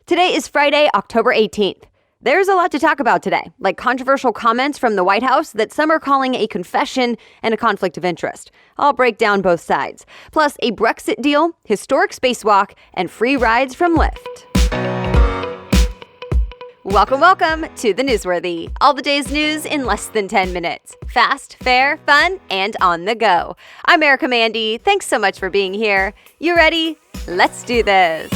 Today is Friday, October 18th. There's a lot to talk about today, like controversial comments from the White House that some are calling a confession and a conflict of interest. I'll break down both sides. Plus, a Brexit deal, historic spacewalk, and free rides from Lyft. Welcome to The Newsworthy. All the day's news in less than 10 minutes. Fast, fair, fun, and on the go. I'm Erica Mandy. Thanks so much for being here. You ready? Let's do this.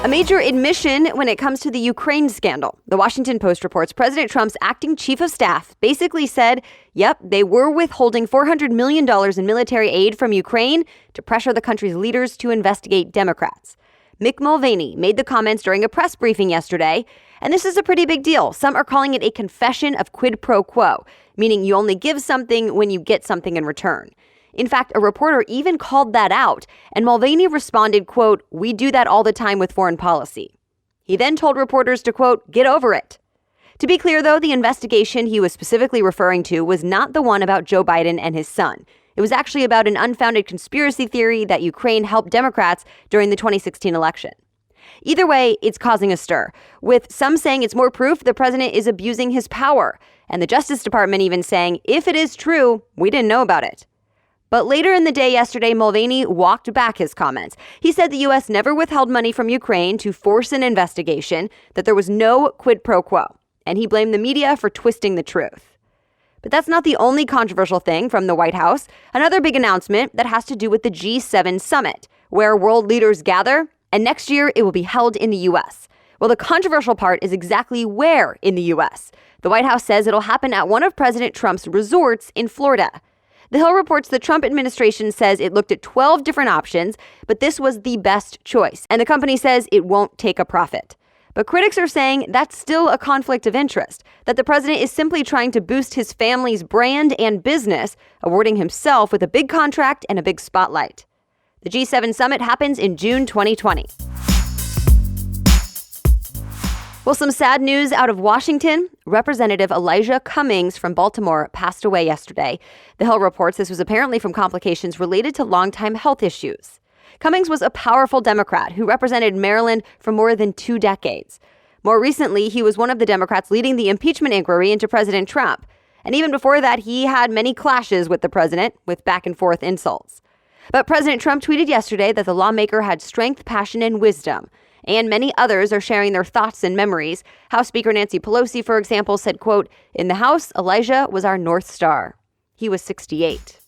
A major admission when it comes to the Ukraine scandal. The Washington Post reports President Trump's acting chief of staff basically said, yep, they were withholding $400 million in military aid from Ukraine to pressure the country's leaders to investigate Democrats. Mick Mulvaney made the comments during a press briefing yesterday, and this is a pretty big deal. Some are calling it a confession of quid pro quo, meaning you only give something when you get something in return. In fact, a reporter even called that out, and Mulvaney responded, quote, "We do that all the time with foreign policy." He then told reporters to, quote, "Get over it." To be clear, though, the investigation he was specifically referring to was not the one about Joe Biden and his son. It was actually about an unfounded conspiracy theory that Ukraine helped Democrats during the 2016 election. Either way, it's causing a stir, with some saying it's more proof the president is abusing his power, and the Justice Department even saying, if it is true, we didn't know about it. But later in the day yesterday, Mulvaney walked back his comments. He said the U.S. never withheld money from Ukraine to force an investigation, that there was no quid pro quo, and he blamed the media for twisting the truth. But that's not the only controversial thing from the White House. Another big announcement that has to do with the G7 summit, where world leaders gather, and next year it will be held in the U.S. Well, the controversial part is exactly where in the U.S. The White House says it'll happen at one of President Trump's resorts in Florida. The Hill reports the Trump administration says it looked at 12 different options, but this was the best choice, and the company says it won't take a profit. But critics are saying that's still a conflict of interest, that the president is simply trying to boost his family's brand and business, awarding himself with a big contract and a big spotlight. The G7 summit happens in June 2020. Well, some sad news out of Washington. Representative Elijah Cummings from Baltimore passed away yesterday. The Hill reports this was apparently from complications related to longtime health issues. Cummings was a powerful Democrat who represented Maryland for more than 2 decades. More recently, he was one of the Democrats leading the impeachment inquiry into President Trump. And even before that, he had many clashes with the president, with back and forth insults. But President Trump tweeted yesterday that the lawmaker had strength, passion, and wisdom. And many others are sharing their thoughts and memories. House Speaker Nancy Pelosi, for example, said, quote, "In the House, Elijah was our North Star." He was 68.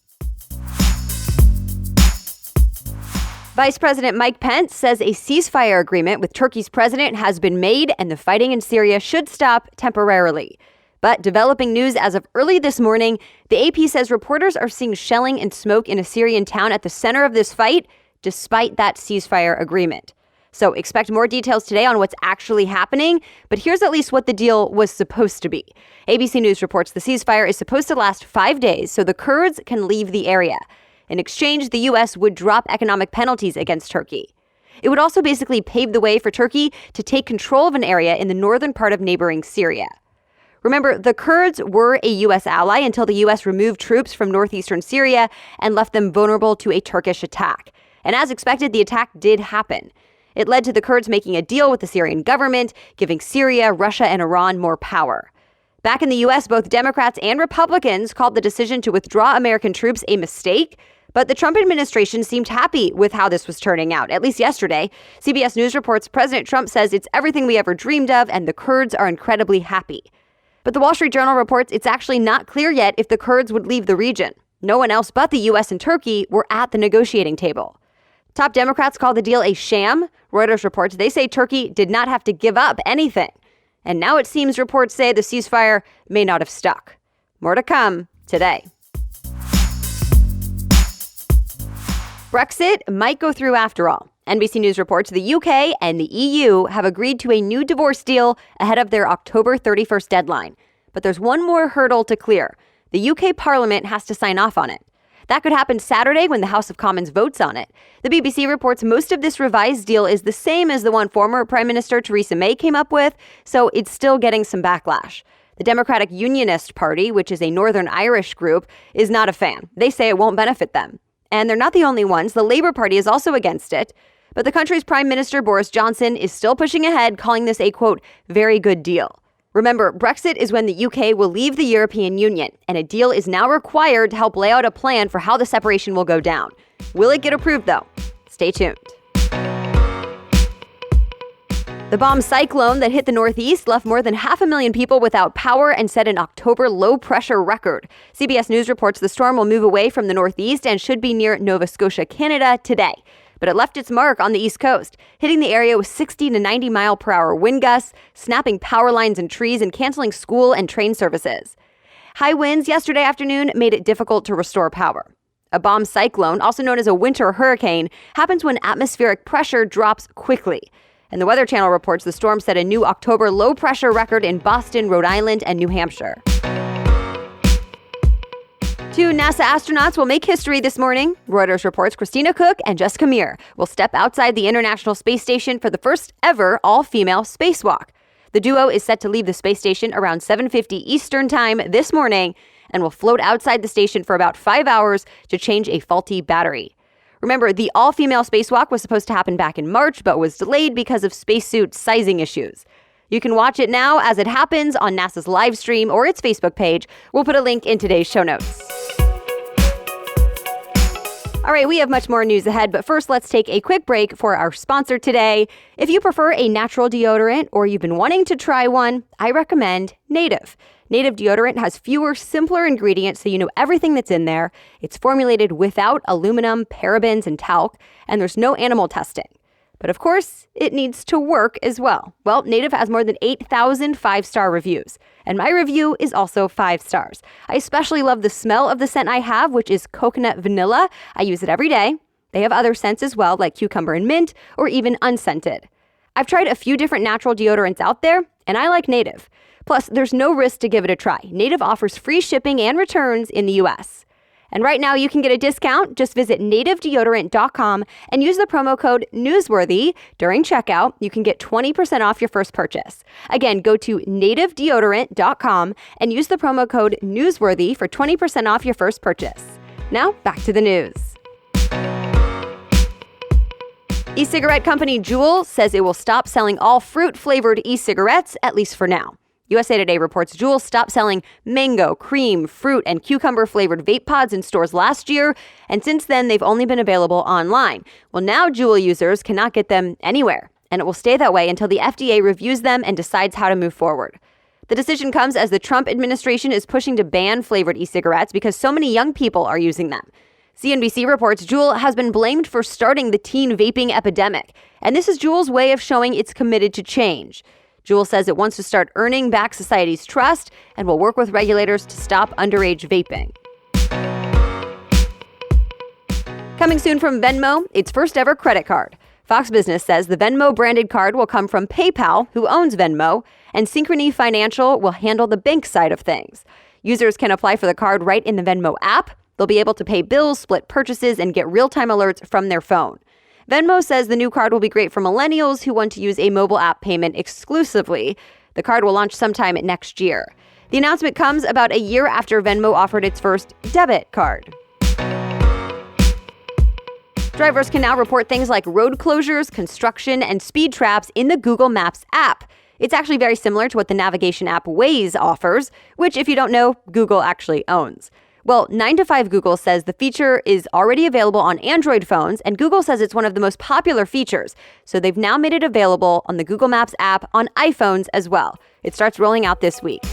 Vice President Mike Pence says a ceasefire agreement with Turkey's president has been made and the fighting in Syria should stop temporarily. But developing news as of early this morning, the AP says reporters are seeing shelling and smoke in a Syrian town at the center of this fight, despite that ceasefire agreement. So expect more details today on what's actually happening, but here's at least what the deal was supposed to be. ABC News reports the ceasefire is supposed to last 5 days so the Kurds can leave the area. In exchange, the U.S. would drop economic penalties against Turkey. It would also basically pave the way for Turkey to take control of an area in the northern part of neighboring Syria. Remember, the Kurds were a U.S. ally until the U.S. removed troops from northeastern Syria and left them vulnerable to a Turkish attack. And as expected, the attack did happen. It led to the Kurds making a deal with the Syrian government, giving Syria, Russia, and Iran more power. Back in the U.S., both Democrats and Republicans called the decision to withdraw American troops a mistake, but the Trump administration seemed happy with how this was turning out, at least yesterday. CBS News reports President Trump says it's everything we ever dreamed of, and the Kurds are incredibly happy. But the Wall Street Journal reports it's actually not clear yet if the Kurds would leave the region. No one else but the U.S. and Turkey were at the negotiating table. Top Democrats call the deal a sham. Reuters reports they say Turkey did not have to give up anything. And now it seems reports say the ceasefire may not have stuck. More to come today. Brexit might go through after all. NBC News reports the UK and the EU have agreed to a new divorce deal ahead of their October 31st deadline. But there's one more hurdle to clear. The UK Parliament has to sign off on it. That could happen Saturday when the House of Commons votes on it. The BBC reports most of this revised deal is the same as the one former Prime Minister Theresa May came up with, so it's still getting some backlash. The Democratic Unionist Party, which is a Northern Irish group, is not a fan. They say it won't benefit them. And they're not the only ones. The Labour Party is also against it. But the country's Prime Minister Boris Johnson is still pushing ahead, calling this a, quote, very good deal. Remember, Brexit is when the UK will leave the European Union, and a deal is now required to help lay out a plan for how the separation will go down. Will it get approved, though? Stay tuned. The bomb Cyclone that hit the Northeast left more than 500,000 people without power and set an October low-pressure record. CBS News reports the storm will move away from the Northeast and should be near Nova Scotia, Canada, today. But it left its mark on the East Coast, hitting the area with 60 to 90 mile per hour wind gusts, snapping power lines and trees, and canceling school and train services. High winds yesterday afternoon made it difficult to restore power. A bomb cyclone, also known as a winter hurricane, happens when atmospheric pressure drops quickly. And the Weather Channel reports the storm set a new October low-pressure record in Boston, Rhode Island, and New Hampshire. Two NASA astronauts will make history this morning. Reuters reports Christina Koch and Jessica Meir will step outside the International Space Station for the first ever all-female spacewalk. The duo is set to leave the space station around 7:50 Eastern Time this morning and will float outside the station for about 5 hours to change a faulty battery. Remember, the all-female spacewalk was supposed to happen back in March, but was delayed because of spacesuit sizing issues. You can watch it now as it happens on NASA's live stream or its Facebook page. We'll put a link in today's show notes. All right, we have much more news ahead, but first let's take a quick break for our sponsor today. If you prefer a natural deodorant or you've been wanting to try one, I recommend Native. Native deodorant has fewer, simpler ingredients so you know everything that's in there. It's formulated without aluminum, parabens, and talc, and there's no animal testing. But of course, it needs to work as well. Well, Native has more than 8,000 five-star reviews, and my review is also 5 stars. I especially love the smell of the scent I have, which is coconut vanilla. I use it every day. They have other scents as well, like cucumber and mint, or even unscented. I've tried a few different natural deodorants out there, and I like Native. Plus, there's no risk to give it a try. Native offers free shipping and returns in the U.S. And right now, you can get a discount. Just visit nativedeodorant.com and use the promo code Newsworthy during checkout. You can get 20% off your first purchase. Again, go to nativedeodorant.com and use the promo code Newsworthy for 20% off your first purchase. Now, back to the news. E-cigarette company Jules says it will stop selling all fruit-flavored e-cigarettes, at least for now. USA Today reports Jules stopped selling mango, cream, fruit, and cucumber-flavored vape pods in stores last year, and since then, they've only been available online. Well, now Juul users cannot get them anywhere, and it will stay that way until the FDA reviews them and decides how to move forward. The decision comes as the Trump administration is pushing to ban flavored e-cigarettes because so many young people are using them. CNBC reports Juul has been blamed for starting the teen vaping epidemic, and this is Juul's way of showing it's committed to change. Juul says it wants to start earning back society's trust and will work with regulators to stop underage vaping. Coming soon from Venmo, its first ever credit card. Fox Business says the Venmo branded card will come from PayPal, who owns Venmo, and Synchrony Financial will handle the bank side of things. Users can apply for the card right in the Venmo app. They'll be able to pay bills, split purchases, and get real-time alerts from their phone. Venmo says the new card will be great for millennials who want to use a mobile app payment exclusively. The card will launch sometime next year. The announcement comes about a year after Venmo offered its first debit card. Drivers can now report things like road closures, construction, and speed traps in the Google Maps app. It's actually very similar to what the navigation app Waze offers, which, if you don't know, Google actually owns. Well, 9 to 5 Google says the feature is already available on Android phones, and Google says it's one of the most popular features. So they've now made it available on the Google Maps app on iPhones as well. It starts rolling out this week.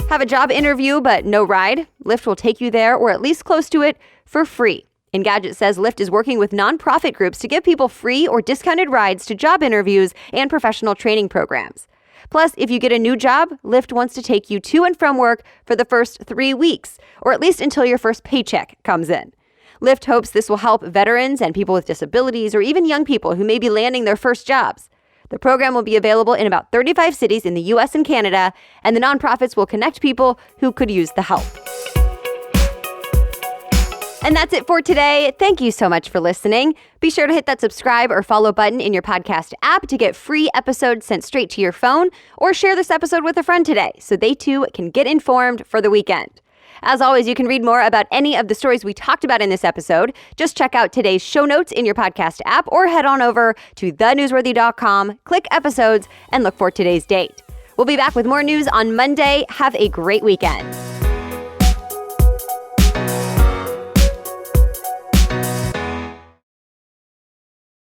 Have a job interview but no ride? Lyft will take you there, or at least close to it, for free. Engadget says Lyft is working with nonprofit groups to give people free or discounted rides to job interviews and professional training programs. Plus, if you get a new job, Lyft wants to take you to and from work for the first 3 weeks, or at least until your first paycheck comes in. Lyft hopes this will help veterans and people with disabilities, or even young people who may be landing their first jobs. The program will be available in about 35 cities in the U.S. and Canada, and the nonprofits will connect people who could use the help. And that's it for today. Thank you so much for listening. Be sure to hit that subscribe or follow button in your podcast app to get free episodes sent straight to your phone, or share this episode with a friend today so they too can get informed for the weekend. As always, you can read more about any of the stories we talked about in this episode. Just check out today's show notes in your podcast app or head on over to thenewsworthy.com, click episodes, and look for today's date. We'll be back with more news on Monday. Have a great weekend.